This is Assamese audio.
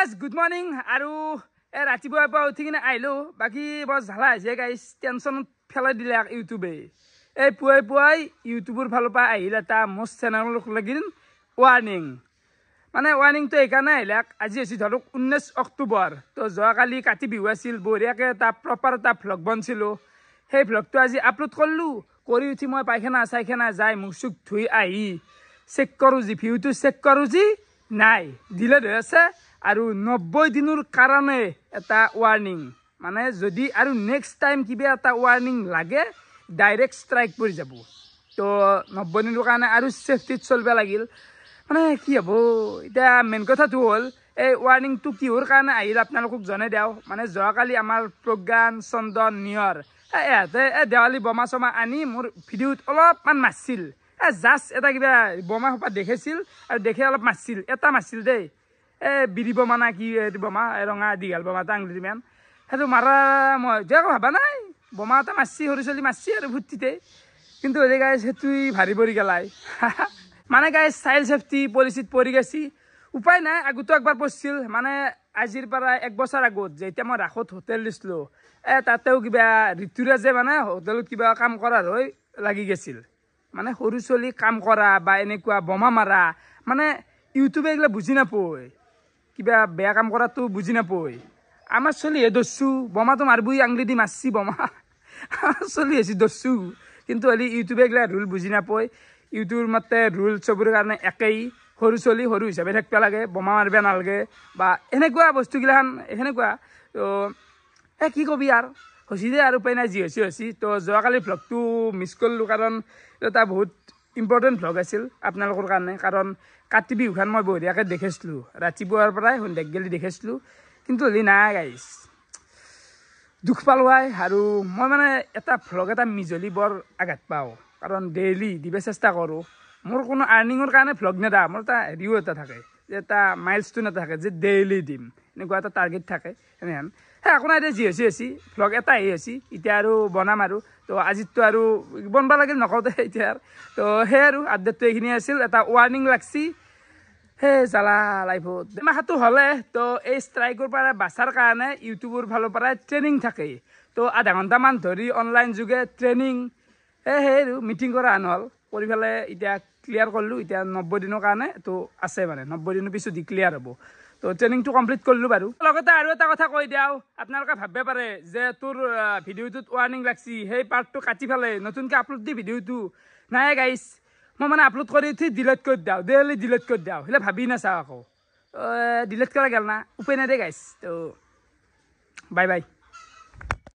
गाइस गुड मॉर्निंग आरो ए रातिपुवा পৰা উঠি কিনে আইলো বাকি বস ঝালা হৈছে গাইস টেনশন ফেলাই দিলে ইউটিউবে এই পুৱাই ইউটিউবৰ ফালৰ পৰা আহিল এটা মোস্ট চেনেল লাগিল ওয়াৰ্নিং মানে ওয়াৰ্নিংটো একানে আহিলাক আজি আছে ধৰক 19 অক্টোবৰ তো যোৱাকালি কাতি বিহু আছিল বঢ়িয়াকে এটা প্ৰপাৰ এটা ভ্লগ বনছিলো সেই ভ্লগটো আজি আপলোড কৰলো কৰি উঠি মই পাইখানা চাইখানা যাই মুখসুক ধুই আহি চেক কৰো জি ভিউটো চেক কৰো জি নাই দিলে আছে আৰু 90 দিনৰ কাৰণে এটা ওয়াৰ্নিং মানে যদি আৰু নেক্সট টাইম কিবা এটা ওয়াৰ্নিং লাগে ডাইৰেক্ট স্ট্ৰাইক পৰি যাব তো 90 দিনৰ কাৰণে আৰু সেফটিত চলবা লাগিল মানে কি হ'ব এটা মেন কথাটো হ'ল এই ওয়ার্নিংটো কিহৰ কাৰণে আহিল আপোনালোকক জনাই দিও মানে যোৱাকালি আমাৰ প্ৰজ্ঞান চন্দন নিয়ৰ এতে দেৱালী বমা সমা আনি মোৰ ভিডিওত অলপমান মাছিল জাস্ট এটা কিবা বমা হপা দেখাইছিল আৰু দেখে অলপ মাছিল এটা মাছিল দেই বিৰি বমা না কি বমা ৰঙা দিগাল বমা টাংলি মান হেতু মাৰা মই দেখো ভাবা নাই বমা এটা মাছি হৰি চলি মাছি আৰু ভুটিতে কিন্তু এই গাইস হেতুই ভাৰি পৰি গলাই মানে গাইস চাইল্ড সেফটি পলিসিত পৰি গেছি উপায় নাই আগতো একবাৰ পছিল মানে আজিৰ পৰা এক বছৰ আগত যেতিয়া মই ৰাখত হোটেল দিছিলো তাতেও কিবা ঋতুৰাজে মানে হোটেলত কিবা কাম কৰাৰ হৈ লাগি গেছিল মানে সৰু চলি কাম কৰা বা এনেকুৱা বমা মাৰা মানে ইউটিউবে এগুলা বুজি নাপয় কিবা বেয়া কাম কৰাটো বুজি নাপয় আমাৰ চলি দস্যু বমাটো মারবই আংলি দি মাছি বমা চলি আছে দস্যু কিন্তু হলি ইউটিউবে এগুলা রুল বুজি নাপয় ইউটিউবৰ মতে ৰুল চবুৰ কাৰণে একেই সৰু চলি সৰু হিচাপে থাকিব লাগে বমা মাৰিব নালাগে বা এনেকুৱা বস্তুগিলাখান এনেকুৱা তো কি কবি আৰু হসি দে আৰু উপায় নাই যি হসি তো যোৱাকালি ভ্লগটো মিছ কৰিলোঁ কাৰণ এটা বহুত ইম্পৰ্টেণ্ট ভ্লগ আছিল আপোনালোকৰ কাৰণে কাৰণ কাতি বিহুখন মই বঢ়িয়াকৈ দেখাইছিলোঁ ৰাতিপুৱাৰ পৰাই সন্ধিয়া গেলি দেখাইছিলোঁ কিন্তু হলি নাই গাইছ দুখ পালোঁ আৰু মই মানে এটা ভ্লগ এটা মিজলি বৰ আঘাত পাওঁ কাৰণ ডেইলি দিব চেষ্টা কৰোঁ মোৰ কোনো আৰ্নিঙৰ কাৰণে ভ্লগ নেদা মোৰ এটা হেৰিও এটা থাকে যে এটা মাইলষ্টোন এটা থাকে যে ডেইলি দিম এনেকুৱা এটা টাৰ্গেট থাকে এনেহেন একো নাই যি হৈছে ভ্লগ এটা আহি এতিয়া আৰু বনাম আৰু তো আজিতো আৰু বনবা লাগিল নকওঁতে এতিয়া তো সেই আৰু আপডেটটো এইখিনি আছিল এটা ওয়াৰ্নিং লাগছি হে জ্বালা লাইফত মাহটো হ'লে তো এই ষ্ট্ৰাইকৰ পৰা বাচাৰ কাৰণে ইউটিউবৰ ফালৰ পৰা ট্ৰেইনিং থাকে তো আধা ঘণ্টামান ধৰি অনলাইন যোগে ট্ৰেইনিং সেই আৰু মিটিং কৰা আনহল কৰি পেলাই এতিয়া ক্লিয়াৰ কৰিলোঁ এতিয়া 90 দিনৰ কাৰণে তো আছে মানে 90 দিনৰ পিছত ক্লিয়াৰ হ'ব তো ট্ৰেইনিংটো কমপ্লিট কৰিলোঁ বাৰু লগতে আৰু এটা কথা কৈ দিওঁ আপোনালোকে ভাবিব পাৰে যে তোৰ ভিডিঅ'টোত ওয়াৰ্নিং লাগছি সেই পাৰ্টটো কাটি পেলাই নতুনকৈ আপলোড দি ভিডিঅ'টো নাই গাইছ মই মানে আপলোড কৰি উঠি ডিলিট কৰি দিওঁ ডেইলি ডিলিট কৰি দিওঁ সেইলে ভাবি নাচাওঁ আকৌ ডিলিট কৰা গেল না উপায় নাই দে গাইছ তো বাই বাই